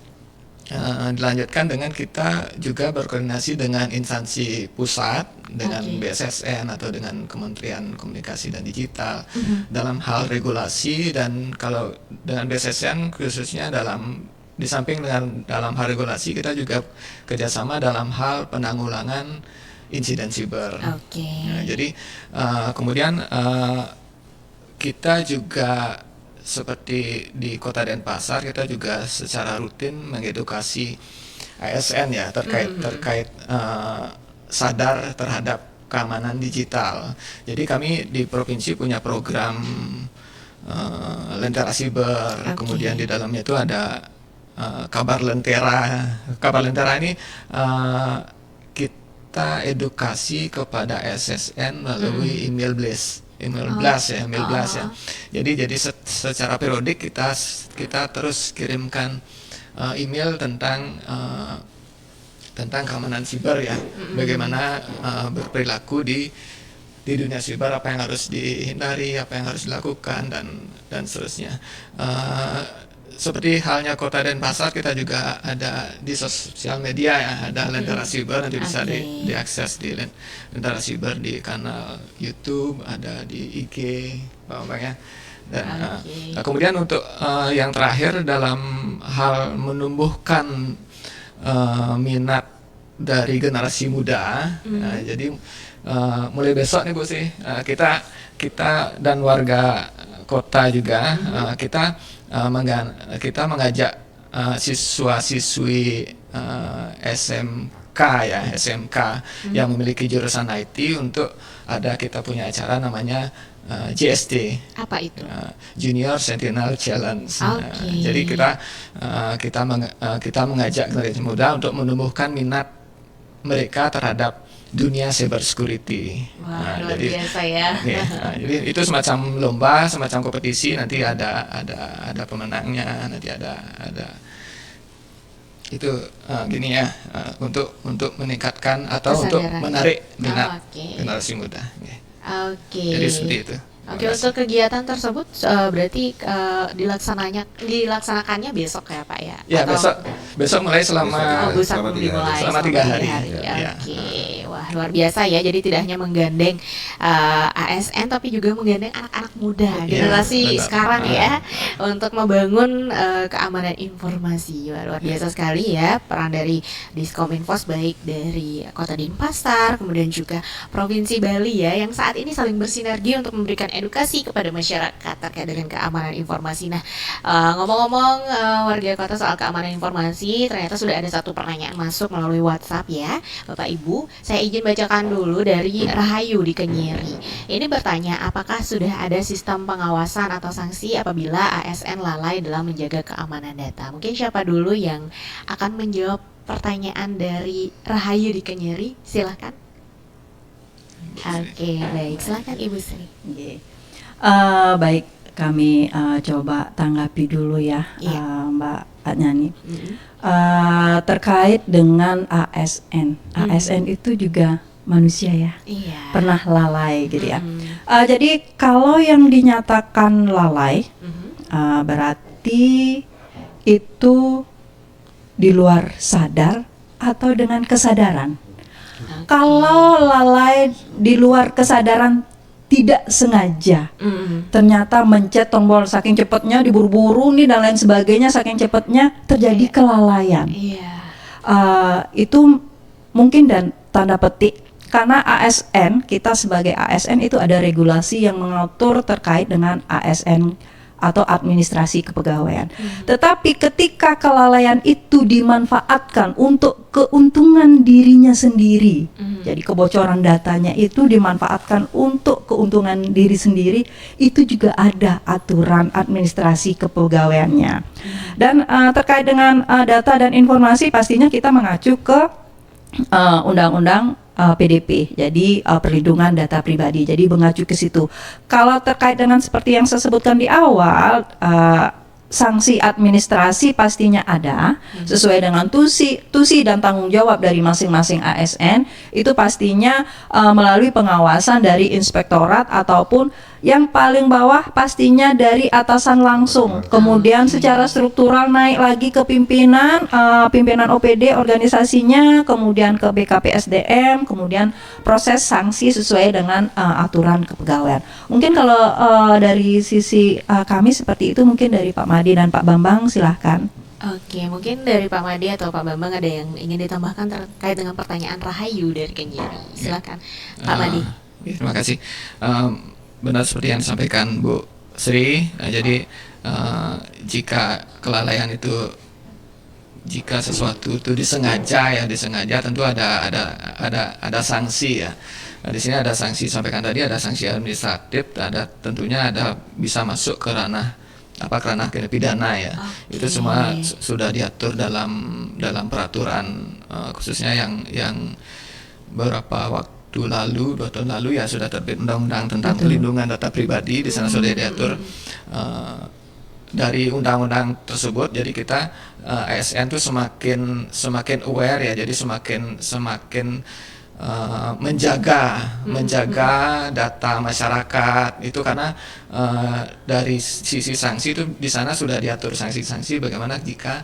dilanjutkan dengan kita juga berkoordinasi dengan instansi pusat, dengan BSSN atau dengan Kementerian Komunikasi dan Digital dalam hal regulasi, dan kalau dengan BSSN khususnya di samping dalam hal regulasi, kita juga kerjasama dalam hal penanggulangan insiden siber. Jadi kemudian kita juga seperti di Kota Denpasar, kita juga secara rutin mengedukasi ASN ya terkait sadar terhadap keamanan digital. Jadi kami di provinsi punya program Lentera Siber. Kemudian di dalamnya itu ada Kabar Lentera. Kabar Lentera ini kita edukasi kepada ASN melalui email blast ya. Jadi secara periodik kita terus kirimkan email tentang keamanan siber ya. Bagaimana berperilaku di dunia siber, apa yang harus dihindari, apa yang harus dilakukan, dan seterusnya. Seperti halnya Kota Denpasar, kita juga ada di sosial media ya, ada Lentera Siber, nanti bisa diakses di Lentera Siber di kanal YouTube, ada di IG, Bapak-Bapak. Dan kemudian untuk yang terakhir dalam hal menumbuhkan minat dari generasi muda, jadi mulai besok nih Bu Sri, kita dan warga kota juga kita mengajak siswa-siswi SMK yang memiliki jurusan IT untuk kita punya acara namanya JST. Apa itu? Junior Sentinel Challenge. Jadi kita mengajak generasi muda untuk menumbuhkan minat mereka terhadap dunia cyber security. Luar biasa ya. Jadi itu semacam lomba, semacam kompetisi, nanti ada pemenangnya, nanti ada itu gini ya, untuk meningkatkan atau untuk menarik minat generasi muda. Jadi seperti itu. Oke, untuk kegiatan tersebut berarti dilaksanakannya besok ya Pak ya? Ya, Atau besok mulai selama pusat Selama 3 dimulai Selama 3 hari. Ya, Ya. oke, wah luar biasa ya. Jadi tidak hanya menggandeng ASN, tapi juga menggandeng anak-anak muda Iya, generasi benar. sekarang ya, untuk membangun keamanan informasi. Wah, luar biasa sekali ya peran dari Diskominfos, baik dari Kota Denpasar, kemudian juga Provinsi Bali ya, yang saat ini saling bersinergi untuk memberikan edukasi kepada masyarakat terkait dengan keamanan informasi. Nah, ngomong-ngomong warga kota soal keamanan informasi, ternyata sudah ada satu pertanyaan masuk melalui WhatsApp ya, Bapak Ibu. Saya izin bacakan dulu dari Rahayu di Kenyeri. Ini bertanya, apakah sudah ada sistem pengawasan atau sanksi apabila ASN lalai dalam menjaga keamanan data? Mungkin siapa dulu yang akan menjawab pertanyaan dari Rahayu di Kenyeri? Silakan. Oke, baik. Silakan Ibu Sri. Oke. Baik, kami coba tanggapi dulu ya, Iya. Mbak Nyani. Terkait dengan ASN, ASN itu juga manusia ya, Iya. pernah lalai gitu ya. Mm. Jadi kalau yang dinyatakan lalai, Mhm. berarti itu di luar sadar atau dengan kesadaran. Kalau lalai di luar kesadaran, tidak sengaja, Mm. ternyata mencet tombol saking cepatnya, diburu-buru nih dan lain sebagainya, saking cepatnya terjadi kelalaian. Iya. Itu mungkin dan tanda petik, karena ASN, kita sebagai ASN itu ada regulasi yang mengatur terkait dengan ASN atau administrasi kepegawaian. Tetapi ketika kelalaian itu dimanfaatkan untuk keuntungan dirinya sendiri, jadi kebocoran datanya itu dimanfaatkan untuk keuntungan diri sendiri, itu juga ada aturan administrasi kepegawaiannya. Dan terkait dengan data dan informasi, pastinya kita mengacu ke Undang-Undang PDP, jadi perlindungan data pribadi. Jadi mengacu ke situ. Kalau terkait dengan seperti yang saya sebutkan di awal, sanksi administrasi pastinya ada sesuai dengan tusi dan tanggung jawab dari masing-masing ASN. Itu pastinya melalui pengawasan dari inspektorat ataupun yang paling bawah pastinya dari atasan langsung. Kemudian secara struktural naik lagi ke pimpinan, pimpinan OPD organisasinya, kemudian ke BKPSDM, kemudian proses sanksi sesuai dengan aturan kepegawaian. Mungkin kalau dari sisi kami seperti itu, mungkin dari Pak Madi dan Pak Bambang silahkan. Oke, mungkin dari Pak Madi atau Pak Bambang ada yang ingin ditambahkan terkait dengan pertanyaan Rahayu dari Kenyeri. Silakan, Pak Madi. Terima kasih. Benar seperti yang disampaikan Bu Sri. Jadi jika kelalaian itu, jika sesuatu itu disengaja tentu ada sanksi ya. Nah, di sini ada sanksi, sampaikan tadi ada sanksi administratif, tentunya ada bisa masuk ke ranah pidana ya. Itu semua sudah diatur dalam peraturan, khususnya yang beberapa waktu lalu, 2 tahun lalu ya, sudah terbit undang-undang tentang perlindungan data pribadi. Di sana sudah diatur dari undang-undang tersebut. Jadi kita ASN tuh semakin aware ya, jadi semakin menjaga data masyarakat itu, karena dari sisi sanksi itu di sana sudah diatur sanksi-sanksi bagaimana jika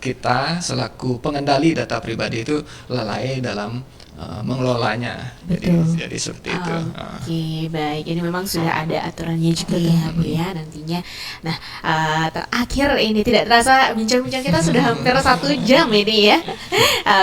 kita selaku pengendali data pribadi itu lalai dalam mengelolanya. Jadi seperti itu. Oke, baik. Ini memang sudah ada aturannya juga ya, Bu ya, nantinya. Nah, terakhir ini tidak terasa bincang-bincang kita sudah hampir 1 jam ini ya.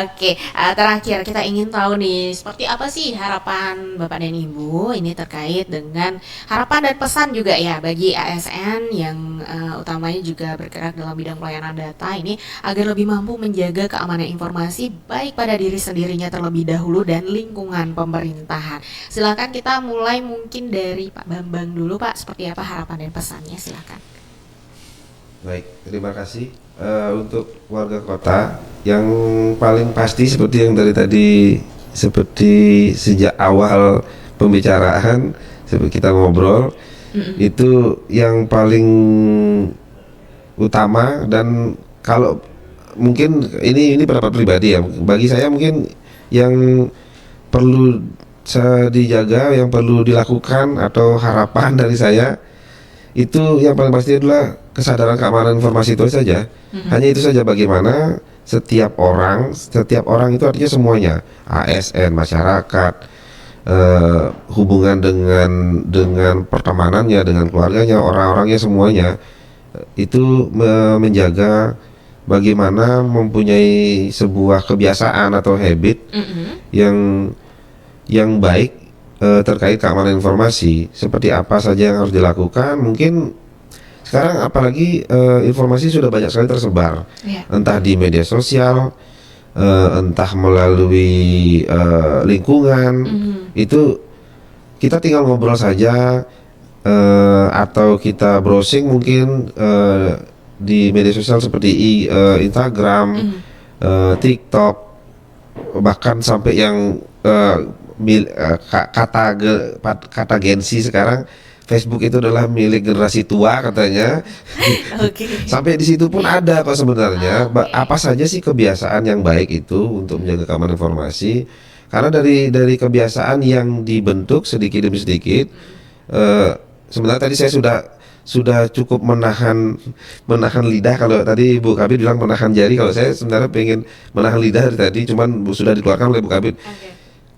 Oke, terakhir kita ingin tahu nih, seperti apa sih harapan Bapak dan Ibu ini terkait dengan harapan dan pesan juga ya bagi ASN yang utamanya juga bergerak dalam bidang pelayanan data ini, agar lebih mampu menjaga keamanan informasi baik pada diri sendirinya terlebih dahulu dan lingkungan pemerintahan. Silakan kita mulai mungkin dari Pak Bambang dulu, Pak. Seperti apa harapan dan pesannya? Silakan. Baik, terima kasih. Untuk warga kota, yang paling pasti seperti yang dari tadi, seperti sejak awal pembicaraan seperti kita ngobrol, itu yang paling utama. Dan kalau mungkin ini pendapat pribadi ya, bagi saya mungkin yang perlu dijaga, yang perlu dilakukan atau harapan dari saya itu yang paling pasti adalah kesadaran keamanan informasi itu saja. Hanya itu saja, bagaimana setiap orang itu artinya semuanya, ASN, masyarakat, hubungan dengan pertemanannya, dengan keluarganya, orang-orangnya semuanya itu menjaga bagaimana mempunyai sebuah kebiasaan atau habit yang baik terkait keamanan informasi. Seperti apa saja yang harus dilakukan. Mungkin sekarang apalagi informasi sudah banyak sekali tersebar, entah di media sosial, entah melalui lingkungan. Itu kita tinggal ngobrol saja, atau kita browsing mungkin di media sosial seperti Instagram, TikTok, bahkan sampai yang kata Gen Z sekarang, Facebook itu adalah milik generasi tua katanya. Sampai di situ pun ada kok sebenarnya. Apa saja sih kebiasaan yang baik itu untuk menjaga keamanan informasi? Karena dari kebiasaan yang dibentuk sedikit demi sedikit, sebenarnya tadi saya sudah cukup menahan lidah. Kalau tadi Bu Kabid bilang menahan jari, kalau saya sebenarnya pengen menahan lidah dari tadi, cuman sudah dikeluarkan oleh Bu Kabid.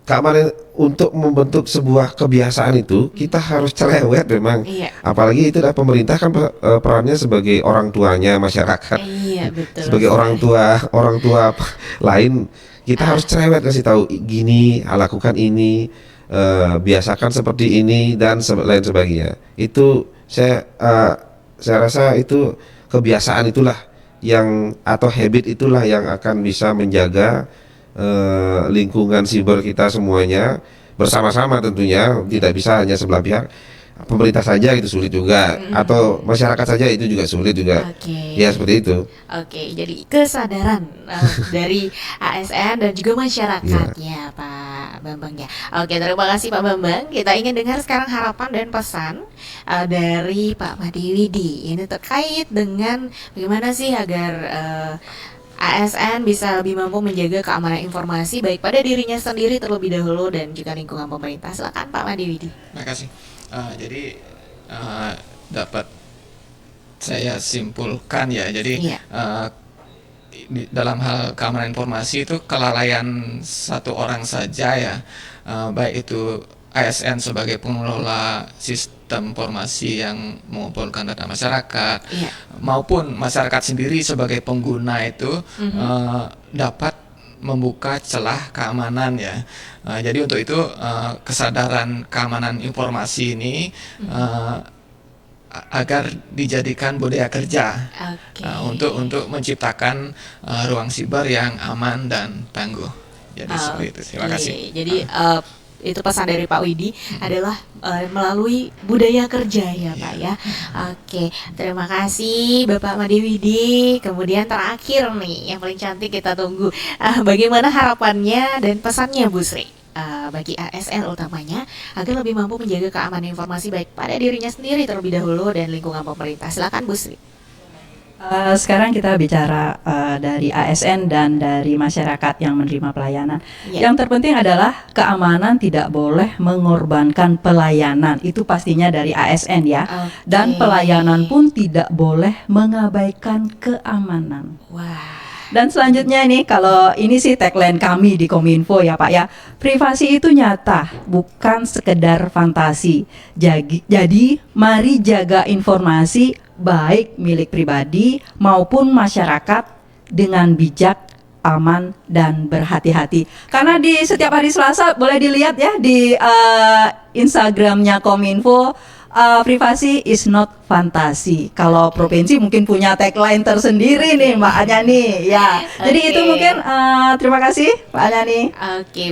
Keamanan untuk membentuk sebuah kebiasaan itu kita harus cerewet memang. Apalagi itu adalah pemerintah kan perannya sebagai orang tuanya masyarakat. Betul. Sebagai orang tua lain, kita harus cerewet kasih tahu gini, lakukan ini, biasakan seperti ini dan lain sebagainya. Itu saya rasa itu kebiasaan itulah atau habit itulah yang akan bisa menjaga lingkungan siber kita semuanya bersama-sama. Tentunya tidak bisa hanya sebelah pihak, pemerintah saja itu sulit juga, atau masyarakat saja itu juga sulit juga. Ya seperti itu. Jadi kesadaran dari ASN dan juga masyarakatnya, Pak Bambang ya. Terima kasih Pak Bambang. Kita ingin dengar sekarang harapan dan pesan dari Pak Madewidi ini terkait dengan bagaimana sih agar ASN bisa lebih mampu menjaga keamanan informasi baik pada dirinya sendiri terlebih dahulu dan juga lingkungan pemerintah. Silakan Pak Madewidi. Terima kasih. Jadi dapat saya simpulkan ya. Jadi dalam hal keamanan informasi itu kelalaian satu orang saja ya, baik itu ASN sebagai pengelola sistem informasi yang mengumpulkan data masyarakat, maupun masyarakat sendiri sebagai pengguna itu dapat membuka celah keamanan ya. Jadi untuk itu kesadaran keamanan informasi ini agar dijadikan budaya kerja untuk menciptakan ruang siber yang aman dan tangguh. Jadi seperti itu. Terima kasih. Jadi itu pesan dari Pak Widi adalah melalui budaya kerja ya Pak ya. Terima kasih Bapak Madewidi. Kemudian terakhir nih yang paling cantik kita tunggu, bagaimana harapannya dan pesannya Bu Sri bagi ASN utamanya agar lebih mampu menjaga keamanan informasi baik pada dirinya sendiri terlebih dahulu dan lingkungan pemerintah. Silakan Bu Sri. Sekarang kita bicara dari ASN dan dari masyarakat yang menerima pelayanan. Yang terpenting adalah keamanan tidak boleh mengorbankan pelayanan. Itu pastinya dari ASN ya. Dan pelayanan pun tidak boleh mengabaikan keamanan. Dan selanjutnya ini, kalau ini sih tagline kami di Kominfo ya Pak ya, privasi itu nyata, bukan sekedar fantasi. Jadi mari jaga informasi baik milik pribadi maupun masyarakat dengan bijak, aman, dan berhati-hati. Karena di setiap hari Selasa boleh dilihat ya di Instagramnya Kominfo, privasi is not fantasi. Kalau provinsi mungkin punya tagline tersendiri nih Mbak Anyani ya. Jadi itu mungkin terima kasih Mbak Anyani.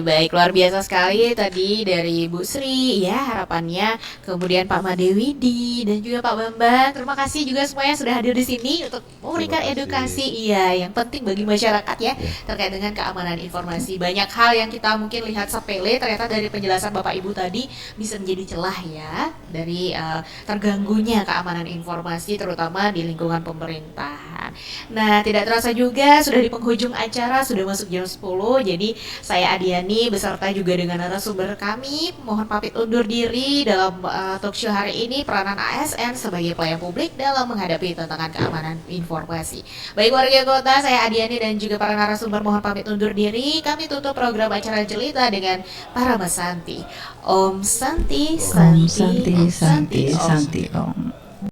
Baik, luar biasa sekali tadi dari Bu Sri ya harapannya, kemudian Pak Madewidi dan juga Pak Bambang. Terima kasih juga semuanya sudah hadir di sini untuk memberikan edukasi yang penting bagi masyarakat ya terkait dengan keamanan informasi. Banyak hal yang kita mungkin lihat sepele, ternyata dari penjelasan Bapak Ibu tadi bisa menjadi celah ya dari dari terganggunya keamanan informasi terutama di lingkungan pemerintahan. Nah, tidak terasa juga sudah di penghujung acara, sudah masuk jam 10. Jadi saya Adiani beserta juga dengan narasumber kami mohon pamit undur diri dalam talk show hari ini, peranan ASN sebagai pelayan publik dalam menghadapi tantangan keamanan informasi. Baik warga kota, saya Adiani dan juga para narasumber mohon pamit undur diri. Kami tutup program acara Jelita dengan Parama Santi. Om Santi, Om Santi, Santi, Santi, Om. Santi, Om.